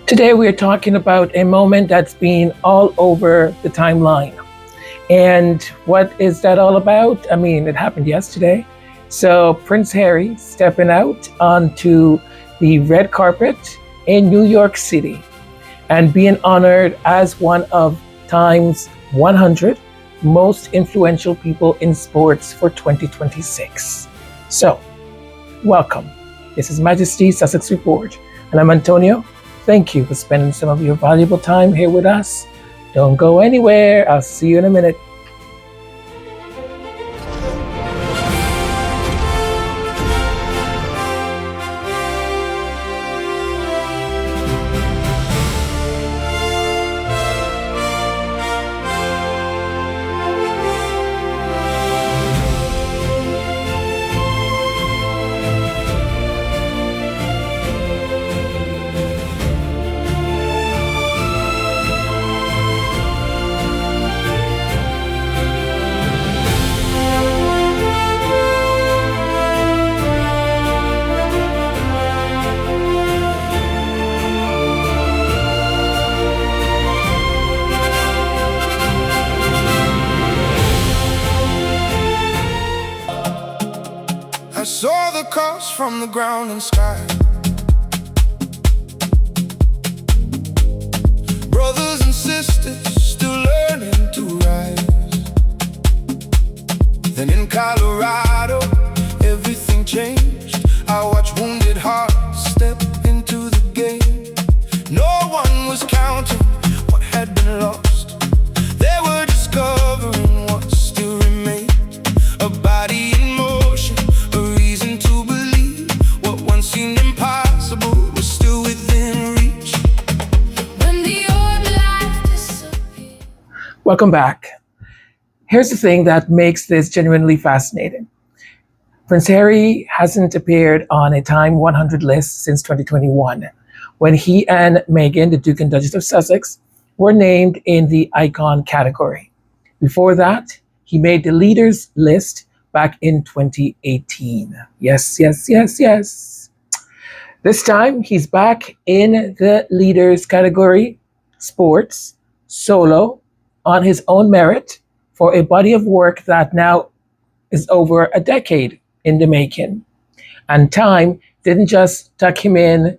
Today, we are talking about a moment that's been all over the timeline. And what is that all about? I mean, it happened yesterday. So, Prince Harry stepping out onto the red carpet in New York City and being honored as one of Time's 100 most influential people in sports for 2026. So, welcome. This is Majesty's Sussex Report, and I'm Antonio. Thank you for spending some of your valuable time here with us. Don't go anywhere. I'll see you in a minute. I saw the cross from the ground and sky. Brothers and sisters still learning to rise. Then in Colorado, everything changed. I watched wounded hearts step into the game. No one was counting what had been lost. They were discovering what still remained. A body in motion, a reason to believe what once seemed impossible was still within reach. When the old life disappeared. Welcome back. Here's the thing that makes this genuinely fascinating. Prince Harry hasn't appeared on a Time 100 list since 2021, when he and Meghan, the Duke and Duchess of Sussex, were named in the icon category. Before that, he made the leaders list back in 2018. Yes. This time, he's back in the leaders category, sports, solo, on his own merit, for a body of work that now is over a decade in the making. And Time didn't just tuck him in,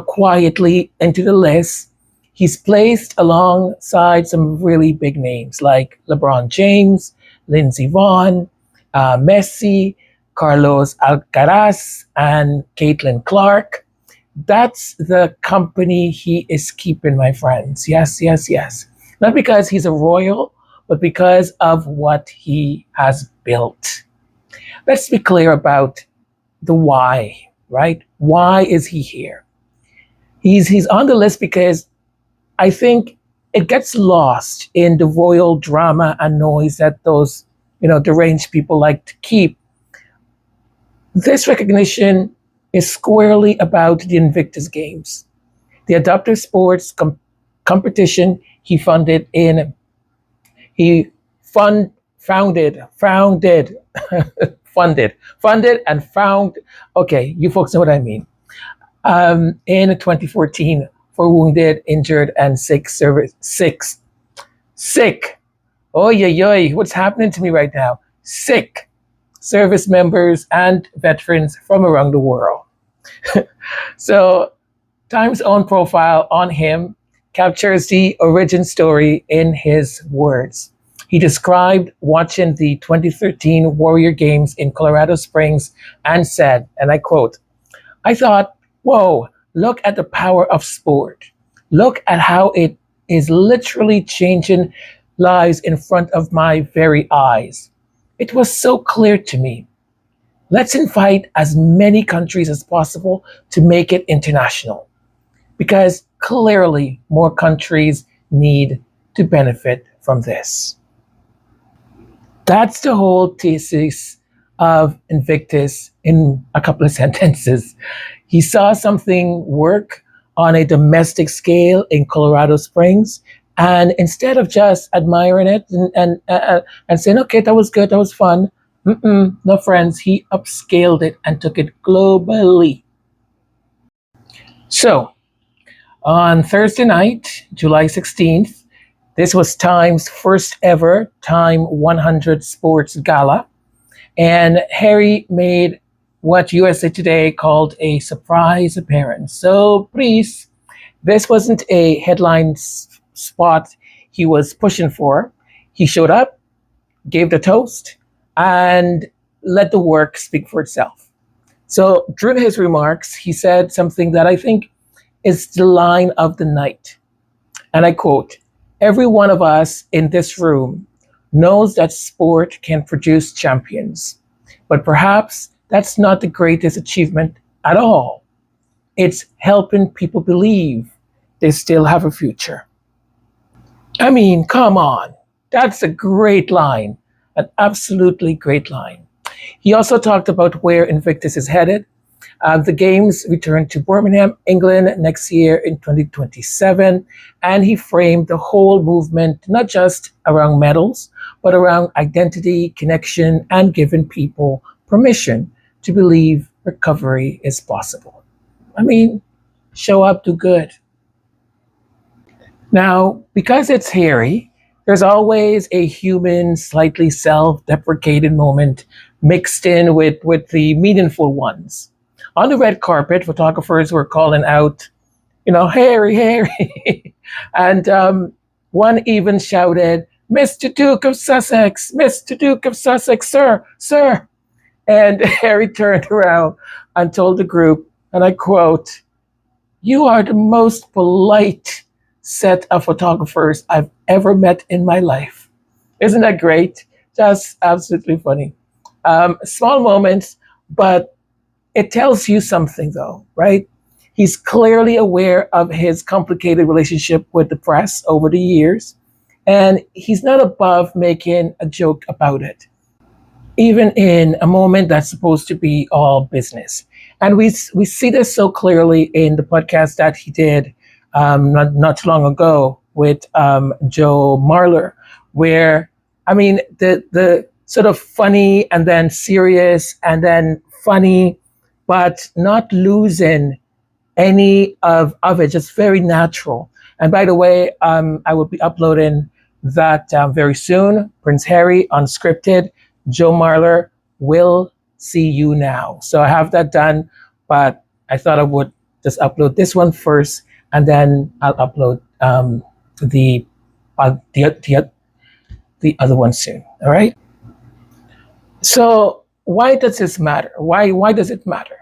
quietly into the list. He's placed alongside some really big names like LeBron James, Lindsey Vonn, Messi, Carlos Alcaraz, and Caitlin Clark. That's the company he is keeping, my friends. Yes. Not because he's a royal, but because of what he has built. Let's be clear about the why, right? Why is he here? He's on the list because I think it gets lost in the royal drama and noise that those, deranged people like to keep. This recognition is squarely about the Invictus Games, the adaptive sports competition he founded and found. Okay, you folks know what I mean. In 2014, for wounded, injured, and sick. Oh yeah, what's happening to me right now? Sick service members and veterans from around the world. So, Time's own profile on him captures the origin story in his words. He described watching the 2013 Warrior Games in Colorado Springs and said, and I quote, "I thought, whoa, look at the power of sport. Look at how it is literally changing lives in front of my very eyes. It was so clear to me. Let's invite as many countries as possible to make it international, because clearly more countries need to benefit from this." That's the whole thesis of Invictus in a couple of sentences. He saw something work on a domestic scale in Colorado Springs, and instead of just admiring it and saying, okay, that was good, that was fun, no friends, he upscaled it and took it globally. So, On Thursday night, July 16th, this was Time's first ever Time 100 Sports Gala. And Harry made what USA Today called a surprise appearance. So please, this wasn't a headline spot he was pushing for. He showed up, gave the toast, and let the work speak for itself. So during his remarks, he said something that I think is the line of the night. And I quote, "Every one of us in this room knows that sport can produce champions, but perhaps that's not the greatest achievement at all. It's helping people believe they still have a future." I mean, come on. That's a great line, an absolutely great line. He also talked about where Invictus is headed. The games return to Birmingham, England next year in 2027. And he framed the whole movement not just around medals, but around identity, connection, and giving people permission to believe recovery is possible. I mean, show up, do good. Now, because it's Harry, there's always a human, slightly self-deprecating moment mixed in with the meaningful ones. On the red carpet, photographers were calling out, "Harry, Harry." And one even shouted, "Mr. Duke of Sussex, Mr. Duke of Sussex, sir, sir." And Harry turned around and told the group, and I quote, "You are the most polite set of photographers I've ever met in my life." Isn't that great? Just absolutely funny. Small moments, but it tells you something though, right? He's clearly aware of his complicated relationship with the press over the years, and he's not above making a joke about it, even in a moment that's supposed to be all business. And we see this so clearly in the podcast that he did not too long ago with Joe Marler, where, I mean, the sort of funny and then serious and then funny, but not losing any of it, just very natural. And by the way, I will be uploading that very soon. Prince Harry, unscripted. Joe Marler, Will See You Now. So I have that done, but I thought I would just upload this one first, and then I'll upload the other one soon. All right. So why does this matter? Why does it matter?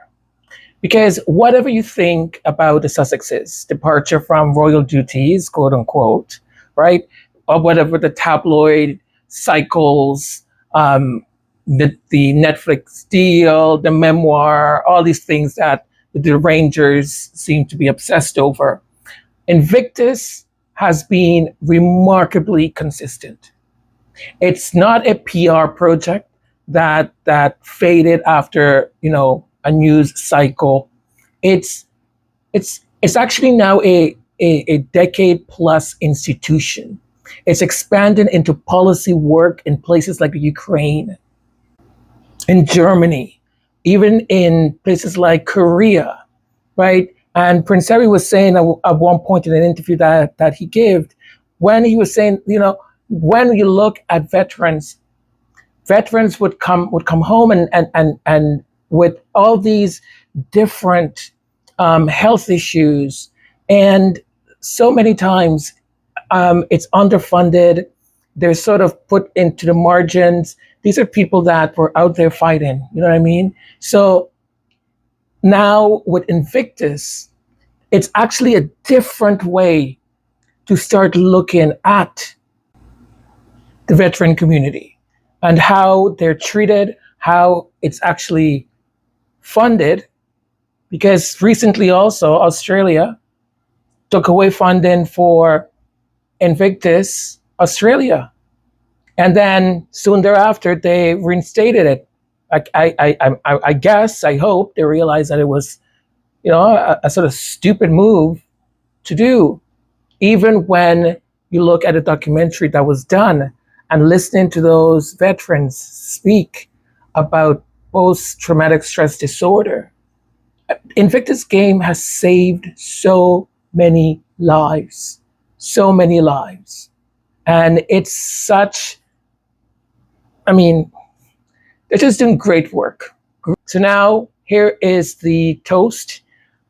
Because whatever you think about the Sussexes' departure from royal duties, quote unquote, right, or whatever the tabloid cycles, the Netflix deal, the memoir, all these things that the Rangers seem to be obsessed over, Invictus has been remarkably consistent. It's not a PR project that faded after a news cycle. It's actually now a decade plus institution. It's expanded into policy work in places like Ukraine, in Germany, even in places like Korea, right? And Prince Harry was saying at one point in an interview that he gave, when he was saying, when you look at veterans would come home and with all these different health issues, and so many times it's underfunded. They're sort of put into the margins. These are people that were out there fighting. You know what I mean? So now with Invictus, it's actually a different way to start looking at the veteran community and how they're treated, how it's actually funded. Because recently also Australia took away funding for Invictus Australia. And then soon thereafter, they reinstated it. I guess, I hope they realized that it was, a sort of stupid move to do. Even when you look at a documentary that was done and listening to those veterans speak about post-traumatic stress disorder, Invictus Game has saved so many lives, so many lives. And it's such, I mean, they're just doing great work. So now here is the toast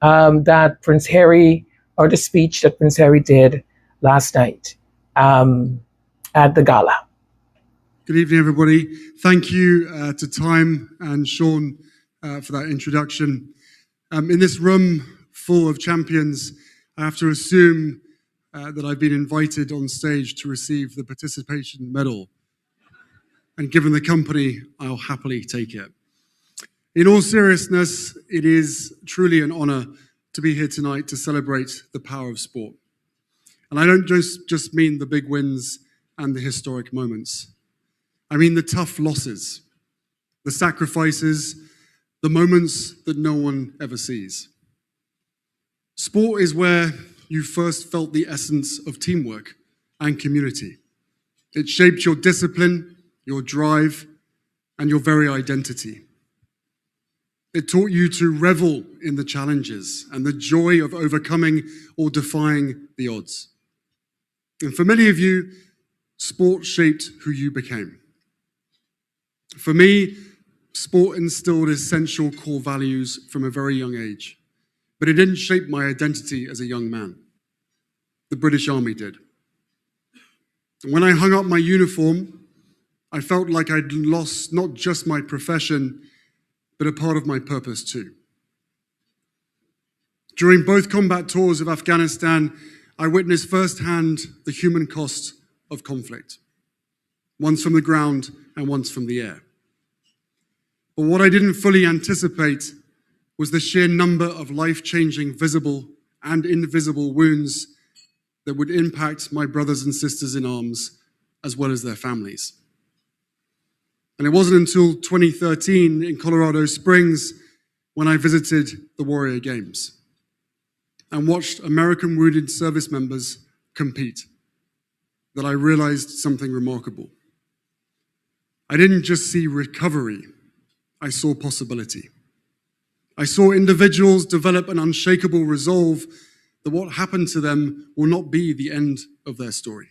that Prince Harry, or the speech that Prince Harry did last night at the gala. Good evening, everybody. Thank you to Time and Sean for that introduction. In this room full of champions, I have to assume that I've been invited on stage to receive the participation medal. And given the company, I'll happily take it. In all seriousness, it is truly an honor to be here tonight to celebrate the power of sport. And I don't just mean the big wins and the historic moments. I mean the tough losses, the sacrifices, the moments that no one ever sees. Sport is where you first felt the essence of teamwork and community. It shaped your discipline, your drive, and your very identity. It taught you to revel in the challenges and the joy of overcoming or defying the odds. And for many of you, sport shaped who you became. For me, sport instilled essential core values from a very young age, but it didn't shape my identity as a young man. The British Army did. When I hung up my uniform, I felt like I'd lost not just my profession, but a part of my purpose too. During both combat tours of Afghanistan, I witnessed firsthand the human cost of conflict, once from the ground and once from the air. But what I didn't fully anticipate was the sheer number of life-changing visible and invisible wounds that would impact my brothers and sisters in arms, as well as their families. And it wasn't until 2013 in Colorado Springs when I visited the Warrior Games and watched American wounded service members compete that I realized something remarkable. I didn't just see recovery, I saw possibility. I saw individuals develop an unshakable resolve that what happened to them will not be the end of their story.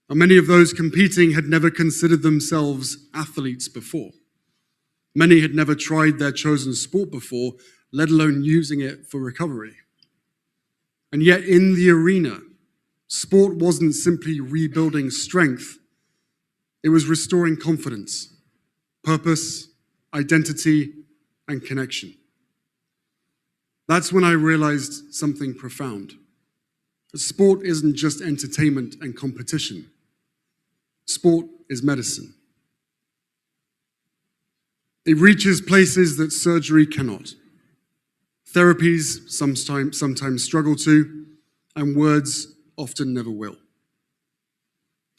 And many of those competing had never considered themselves athletes before. Many had never tried their chosen sport before, let alone using it for recovery. And yet in the arena, sport wasn't simply rebuilding strength, it was restoring confidence, purpose, identity, and connection. That's when I realized something profound. That sport isn't just entertainment and competition. Sport is medicine. It reaches places that surgery cannot. Therapies sometimes struggle to, and words often never will.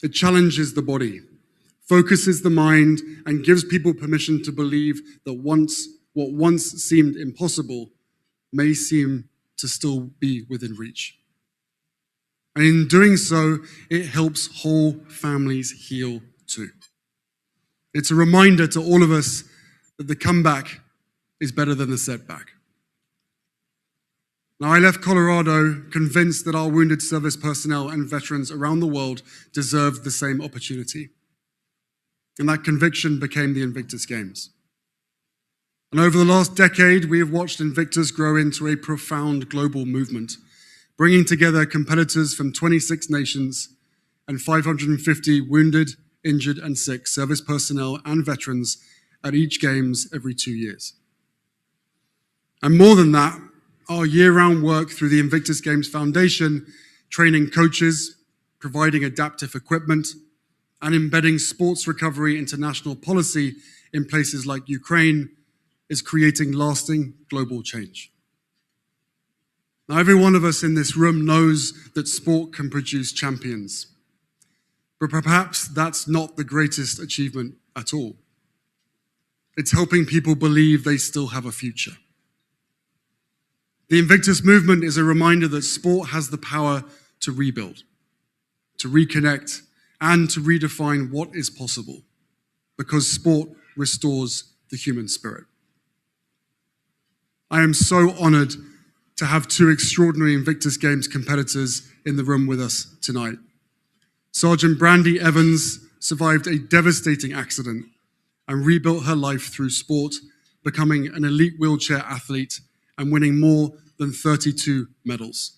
It challenges the body, focuses the mind, and gives people permission to believe that what once seemed impossible may seem to still be within reach. And in doing so, it helps whole families heal too. It's a reminder to all of us that the comeback is better than the setback. Now, I left Colorado convinced that our wounded service personnel and veterans around the world deserved the same opportunity. And that conviction became the Invictus Games. And over the last decade, we have watched Invictus grow into a profound global movement, bringing together competitors from 26 nations and 550 wounded, injured, and sick service personnel and veterans at each Games every 2 years. And more than that, our year-round work through the Invictus Games Foundation, training coaches, providing adaptive equipment, and embedding sports recovery into national policy in places like Ukraine is creating lasting global change. Now, every one of us in this room knows that sport can produce champions, but perhaps that's not the greatest achievement at all. It's helping people believe they still have a future. The Invictus movement is a reminder that sport has the power to rebuild, to reconnect, and to redefine what is possible, because sport restores the human spirit. I am so honored to have two extraordinary Invictus Games competitors in the room with us tonight. Sergeant Brandy Evans survived a devastating accident and rebuilt her life through sport, becoming an elite wheelchair athlete and winning more than 32 medals.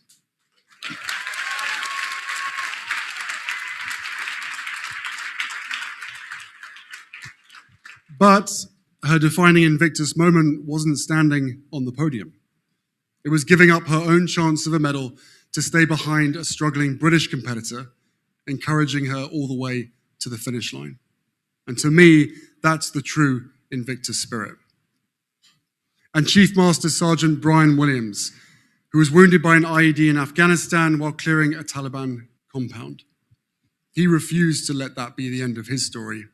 But her defining Invictus moment wasn't standing on the podium. It was giving up her own chance of a medal to stay behind a struggling British competitor, encouraging her all the way to the finish line. And to me, that's the true Invictus spirit. And Chief Master Sergeant Brian Williams, who was wounded by an IED in Afghanistan while clearing a Taliban compound. He refused to let that be the end of his story.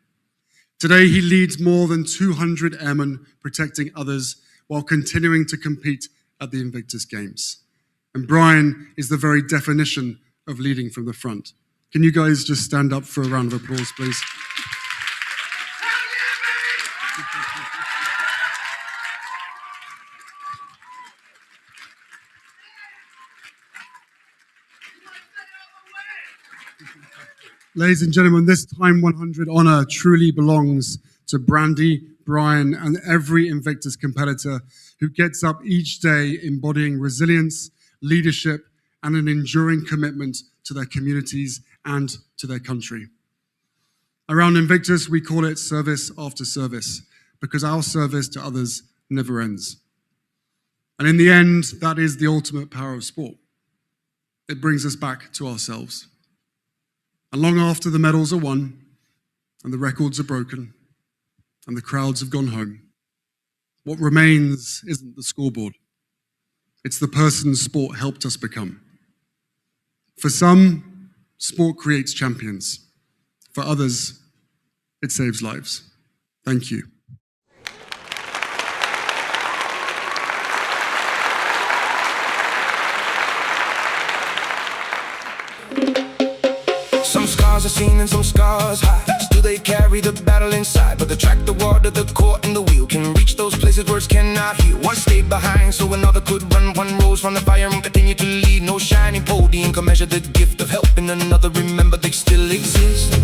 Today, he leads more than 200 airmen protecting others while continuing to compete at the Invictus Games. And Brian is the very definition of leading from the front. Can you guys just stand up for a round of applause, please? Ladies and gentlemen, this TIME100 honor truly belongs to Brandy, Brian, and every Invictus competitor who gets up each day embodying resilience, leadership, and an enduring commitment to their communities and to their country. Around Invictus, we call it service after service, because our service to others never ends. And in the end, that is the ultimate power of sport. It brings us back to ourselves. And long after the medals are won, and the records are broken, and the crowds have gone home, what remains isn't the scoreboard. It's the person sport helped us become. For some, sport creates champions. For others, it saves lives. Thank you. Some scars are seen and some scars hide. Still they carry the battle inside. But the track, the water, the court, and the wheel can reach those places words cannot heal. One stayed behind so another could run. One rose from the fire and continue to lead. No shining podium can measure the gift of helping another. Remember they still exist.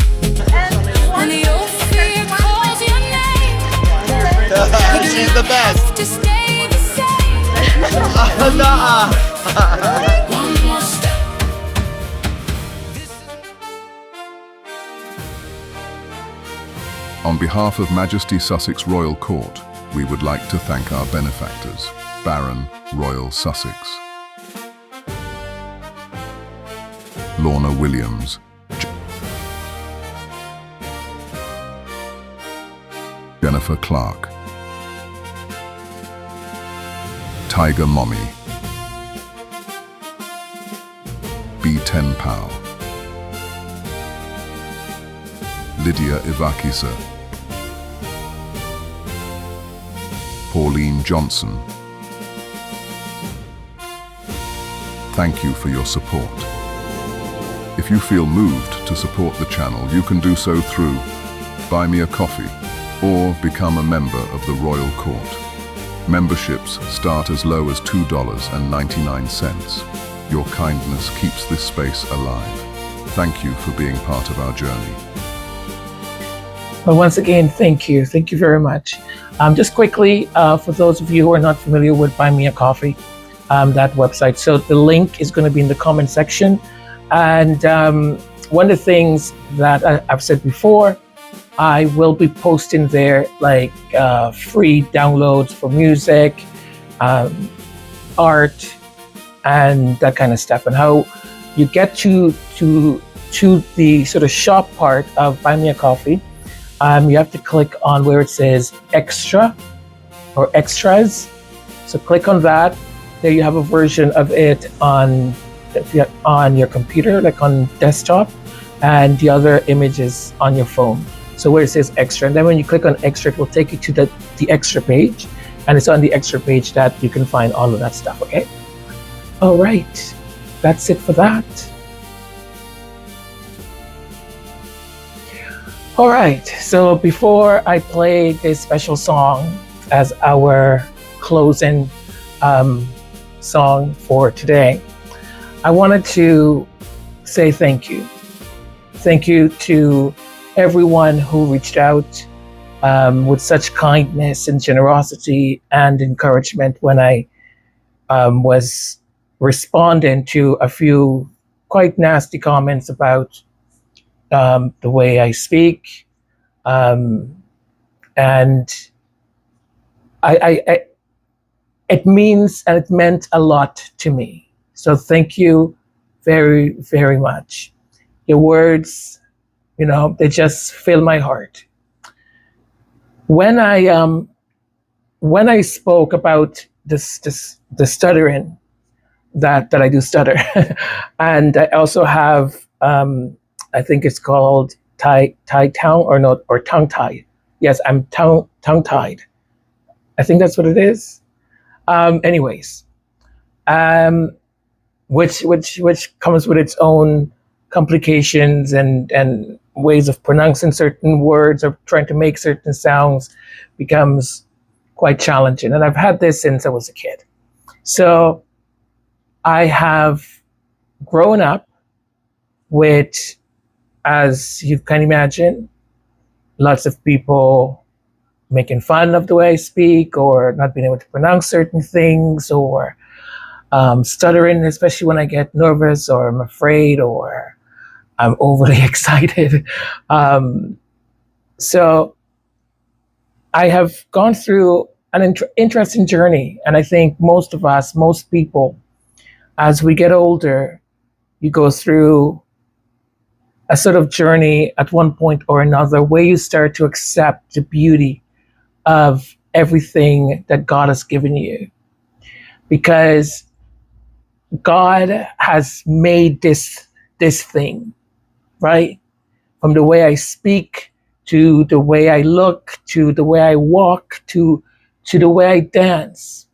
When the old fear calls your name, she's the best. to stay the same. One more step. On behalf of Majesty Sussex Royal Court, we would like to thank our benefactors, Baron Royal Sussex, Lorna Williams, Jennifer Clark, Tiger Mommy, B10 Pow, Lydia Ivakisa, Pauline Johnson. Thank you for your support. If you feel moved to support the channel, you can do so through Buy Me a Coffee or become a member of the Royal Court. Memberships start as low as $2.99. Your kindness keeps this space alive. Thank you for being part of our journey. Well, once again, thank you. Thank you very much. Just quickly, for those of you who are not familiar with Buy Me a Coffee, that website. So the link is going to be in the comment section. And one of the things that I've said before, I will be posting there like free downloads for music, art, and that kind of stuff. And how you get to the sort of shop part of Buy Me a Coffee. You have to click on where it says extra or extras. So click on that. There you have a version of it on your computer, like on desktop, and the other images on your phone. So where it says extra, and then when you click on extra, it will take you to the extra page, and it's on the extra page that you can find all of that stuff, okay? All right, that's it for that. All right, so before I play this special song as our closing song for today, I wanted to say thank you. Thank you to everyone who reached out with such kindness and generosity and encouragement when I was responding to a few quite nasty comments about the way I speak. And I it means and it meant a lot to me. So thank you very, very much. Your words, they just fill my heart. When I spoke about the stuttering, that I do stutter, and I also have I think it's called tie tongue or not, or tongue tied. Yes, I'm tongue tied. I think that's what it is. Anyways, which comes with its own complications and ways of pronouncing certain words or trying to make certain sounds becomes quite challenging. And I've had this since I was a kid. So I have grown up with, as you can imagine, lots of people making fun of the way I speak, or not being able to pronounce certain things, or stuttering, especially when I get nervous or I'm afraid or I'm overly excited. So I have gone through an interesting journey. And I think most of us, most people, as we get older, you go through a sort of journey at one point or another where you start to accept the beauty of everything that God has given you. Because God has made this thing, right? From the way I speak, to the way I look, to the way I walk, to the way I dance.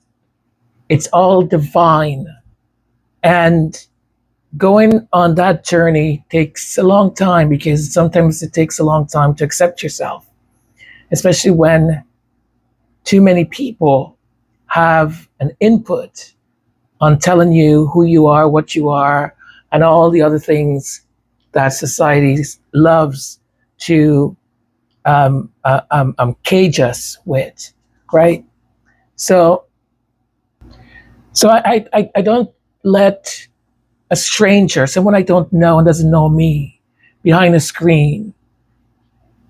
It's all divine. And going on that journey takes a long time, because sometimes it takes a long time to accept yourself, especially when too many people have an input on telling you who you are, what you are, and all the other things that society loves to cage us with, right? So I don't let a stranger, someone I don't know and doesn't know me, behind a screen,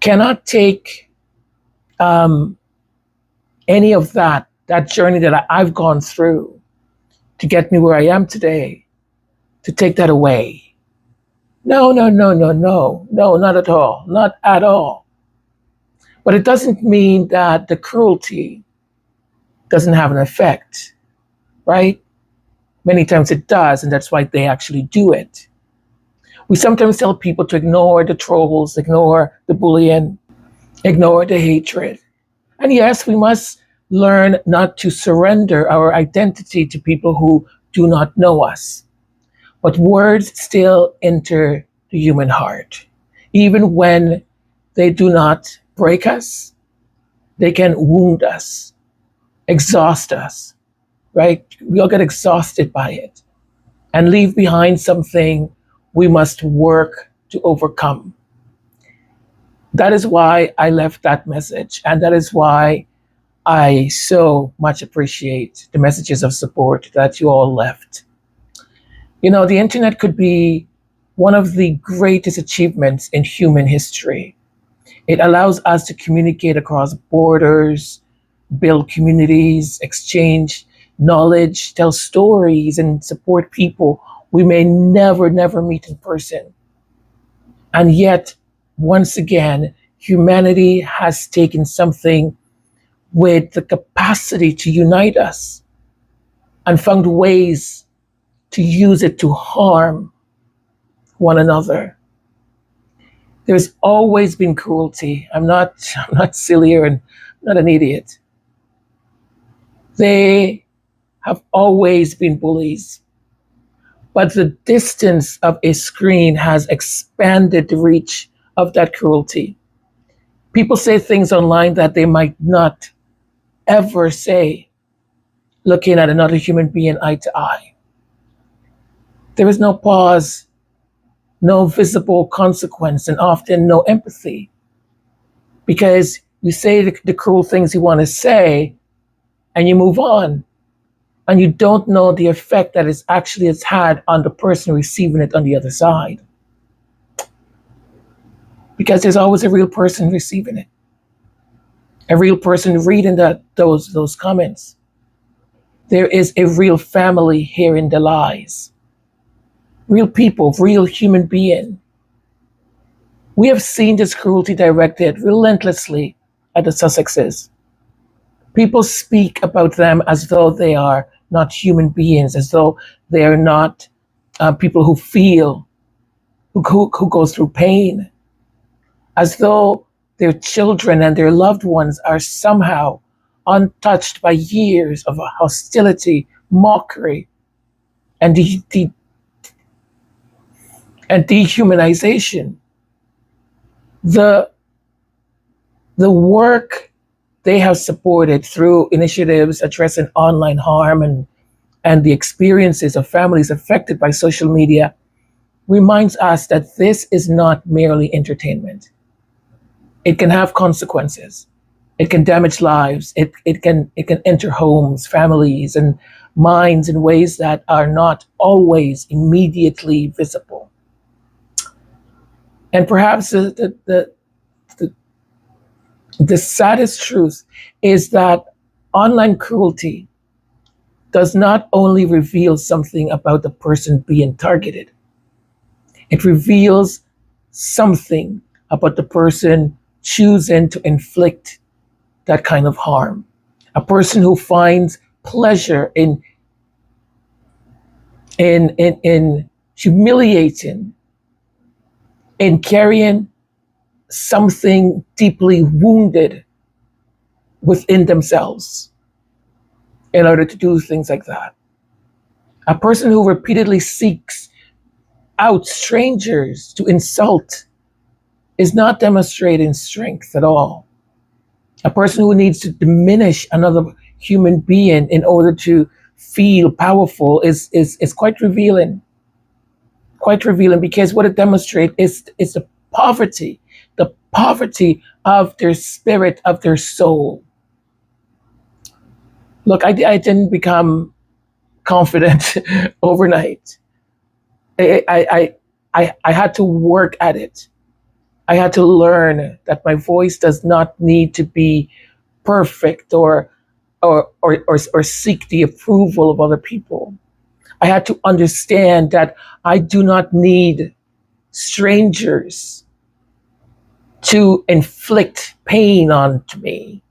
cannot take any of that journey that I've gone through to get me where I am today, to take that away. No, not at all, not at all. But it doesn't mean that the cruelty doesn't have an effect, right? Many times it does, and that's why they actually do it. We sometimes tell people to ignore the trolls, ignore the bullying, ignore the hatred. And yes, we must learn not to surrender our identity to people who do not know us. But words still enter the human heart. Even when they do not break us, they can wound us, exhaust us, right? We all get exhausted by it and leave behind something we must work to overcome. That is why I left that message, and that is why I so much appreciate the messages of support that you all left. The internet could be one of the greatest achievements in human history. It allows us to communicate across borders, build communities, exchange knowledge, tell stories, and support people we may never meet in person. And yet, once again, humanity has taken something with the capacity to unite us and found ways to use it to harm one another. There's always been cruelty. I'm not silly, or I'm not an idiot. They have always been bullies. But the distance of a screen has expanded the reach of that cruelty. People say things online that they might not ever say looking at another human being eye to eye. There is no pause, no visible consequence, and often no empathy, because you say the cruel things you want to say and you move on, and you don't know the effect that it's had on the person receiving it on the other side, because there's always a real person receiving it, a real person reading those comments. There is a real family hearing the lies, real people, real human being. We have seen this cruelty directed relentlessly at the Sussexes. People speak about them as though they are not human beings, as though they are not people who feel, who go through pain, as though their children and their loved ones are somehow untouched by years of hostility, mockery, and and dehumanization. The work they have supported through initiatives addressing online harm and the experiences of families affected by social media reminds us that this is not merely entertainment. It can have consequences. It can damage lives. It can enter homes, families, and minds in ways that are not always immediately visible. And perhaps the saddest truth is that online cruelty does not only reveal something about the person being targeted, it reveals something about the person choosing to inflict that kind of harm. A person who finds pleasure in humiliating, in carrying something deeply wounded within themselves in order to do things like that. A person who repeatedly seeks out strangers to insult is not demonstrating strength at all. A person who needs to diminish another human being in order to feel powerful is quite revealing. Quite revealing, because what it demonstrates is the poverty of their spirit, of their soul. Look, I didn't become confident overnight. I had to work at it. I had to learn that my voice does not need to be perfect or seek the approval of other people. I had to understand that I do not need strangers to inflict pain onto me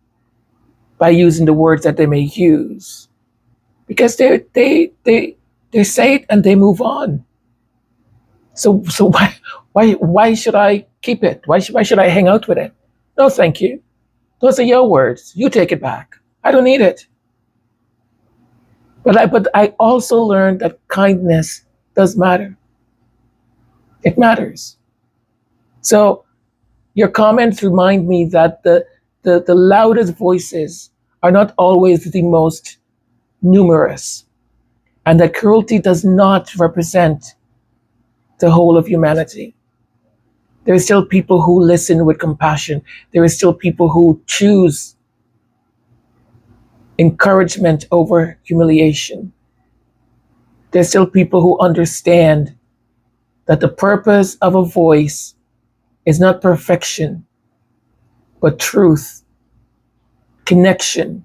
by using the words that they may use, because they say it and they move on. So why should I keep it? Why should I hang out with it? No, thank you. Those are your words. You take it back. I don't need it. But I also learned that kindness does matter. It matters. So your comments remind me that the loudest voices are not always the most numerous, and that cruelty does not represent the whole of humanity. There are still people who listen with compassion. There are still people who choose encouragement over humiliation. There's still people who understand that the purpose of a voice is not perfection, but truth, connection,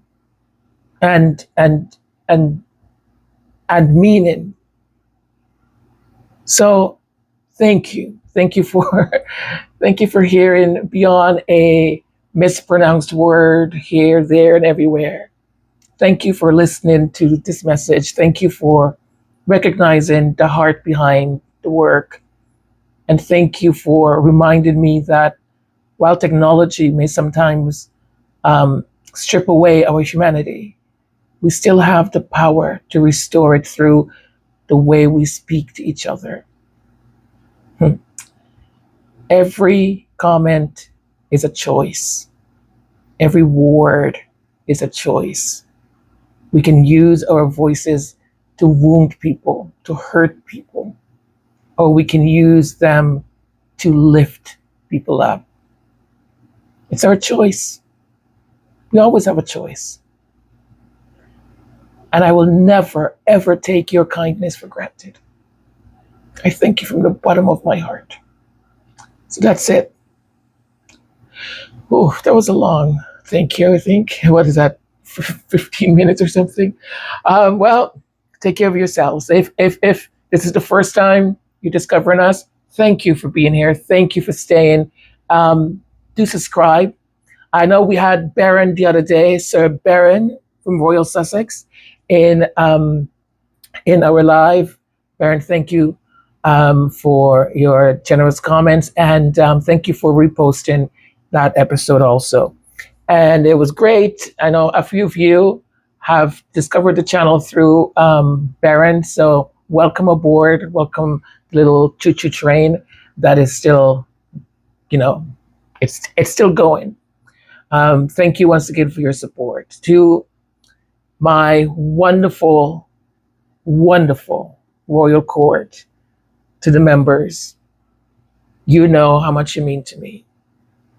and meaning. So thank you. Thank you for hearing beyond a mispronounced word here, there, and everywhere. Thank you for listening to this message. Thank you for recognizing the heart behind the work. And thank you for reminding me that while technology may sometimes strip away our humanity, we still have the power to restore it through the way we speak to each other. Every comment is a choice. Every word is a choice. We can use our voices to wound people, to hurt people, or we can use them to lift people up. It's our choice. We always have a choice. And I will never, ever take your kindness for granted. I thank you from the bottom of my heart. So that's it. Oh, that was a long thank you, I think. What is that, 15 minutes or something? Well, take care of yourselves. If this is the first time you're discovering us, thank you for being here. Thank you for staying. Do subscribe. I know we had Baron the other day, Sir Baron from Royal Sussex, in our live. Baron, thank you for your generous comments, and thank you for reposting that episode also. And it was great. I know a few of you have discovered the channel through Baron, so welcome aboard. Welcome, little choo-choo train that is still, it's still going. Thank you once again for your support. To my wonderful, wonderful royal court, to the members, you know how much you mean to me.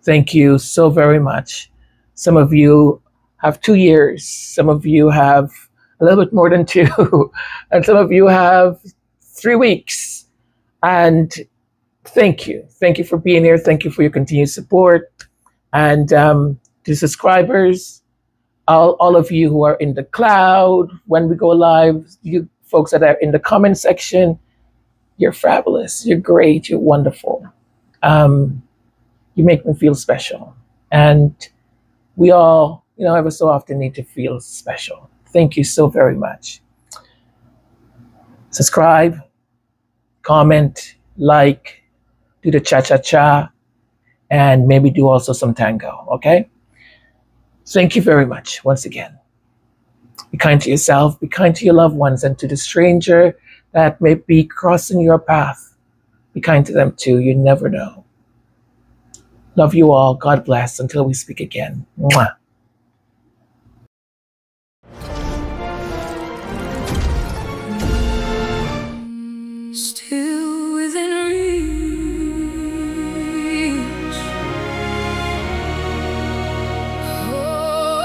Thank you so very much. Some of you have 2 years, some of you have a little bit more than 2, and some of you have 3 weeks. And thank you. Thank you for being here. Thank you for your continued support. And to subscribers, all of you who are in the cloud when we go live, you folks that are in the comment section, you're fabulous. You're great. You're wonderful. You make me feel special. And we all, ever so often need to feel special. Thank you so very much. Subscribe, comment, like, do the cha-cha-cha, and maybe do also some tango, okay? Thank you very much once again. Be kind to yourself, be kind to your loved ones, and to the stranger that may be crossing your path. Be kind to them too, you never know. Love you all. God bless. Until we speak again. Mwah. Still within reach. Oh,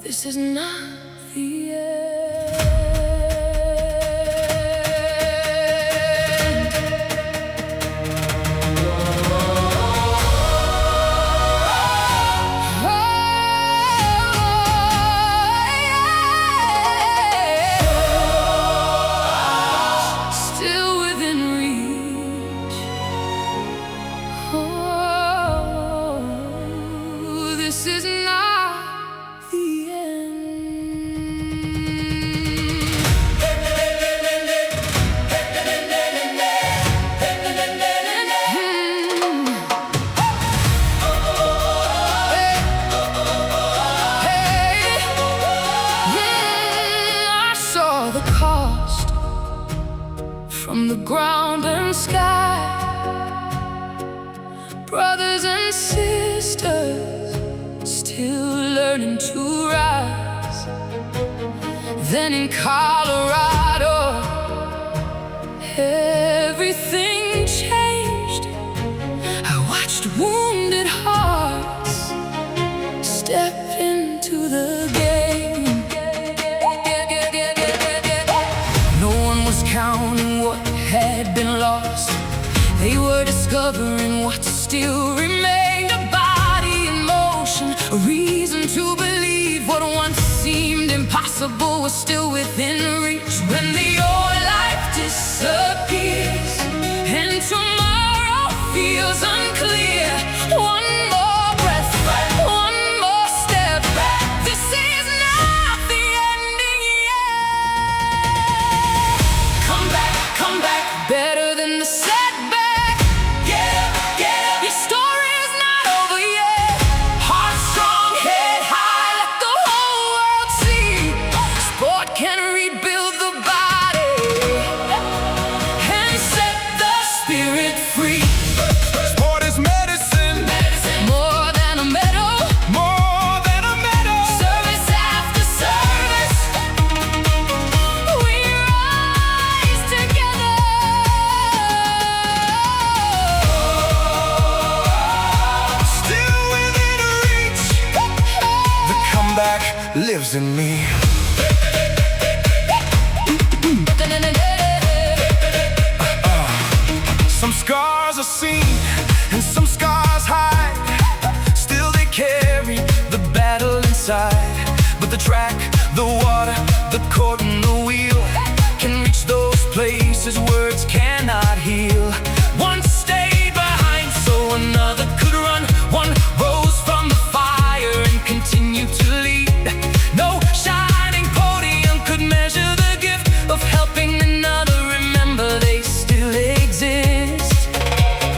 this is not the end. This is not the I saw the cost from the ground and sky, brothers and sisters still learning to rise. Then in Colorado, everything changed. I watched wounded hearts step into the game. No one was counting what had been lost. They were discovering what still remained. A body in motion, a reason to believe what once seemed impossible was still within reach. When the old life disappears and tomorrow feels unclear, one more breath, one more step. This is not the ending yet. Come back, better than the setback. Get up, your story is not over yet. Heart strong, head high, let the whole world see. Sport can rebuild the body and set the spirit free. Sport is medicine. lives in me. Some scars are seen and some scars hide. Still they carry the battle inside. But the track, the water, the court and the wheel can reach those places words cannot heal. One stayed behind so another could run. One rose from the fire and continued to lead. No shining podium could measure the gift of helping another remember they still exist.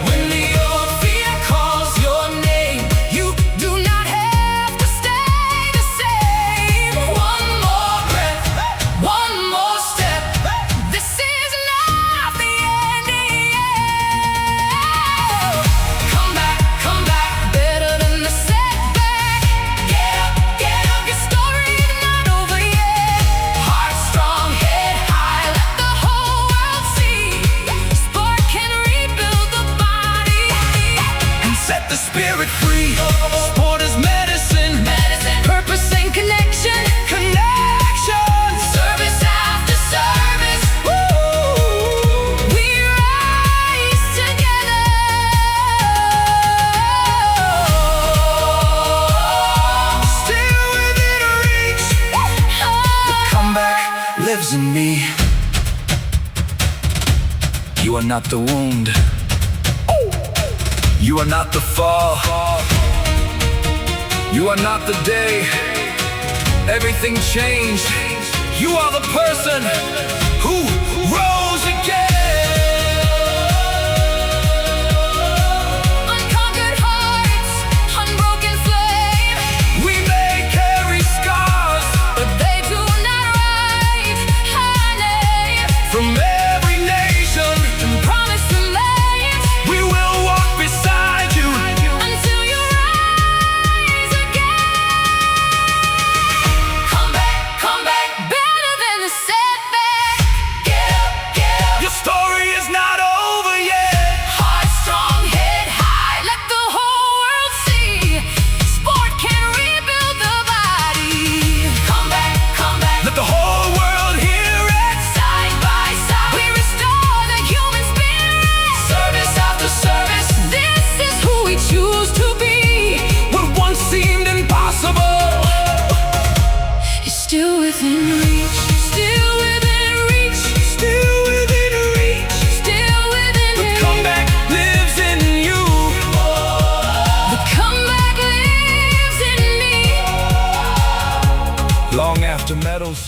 When the old fear calls your name, you do not have to stay the same. One more breath, one more step. This is not the ending. Come back, better than the setback. Get up, your story is not over yet. Heart strong, head high, let the whole world see. Sport can rebuild the body and set the spirit free. Sport is medicine, purpose and connection, service after service. We rise together. Still within reach, the comeback lives in me. You are not the wound, you are not the fall, you are not the day everything changed. You are the person who rose again. Unconquered hearts, unbroken flame. We may carry scars, but they do not write our name. From every nation and promise remains. We will walk beside you until you rise again. Come back, better than the setback. Get up, your story is not over yet. Heart strong, head high, let the whole world see. Sport can rebuild the body. Come back, let the whole world hear it. Side by side, we restore the human spirit. Service after service, this is who we choose to be. What once seemed impossible is still within reach. Still within reach. Still within reach. Still within reach. The comeback lives in you. The comeback lives in me. Long after medals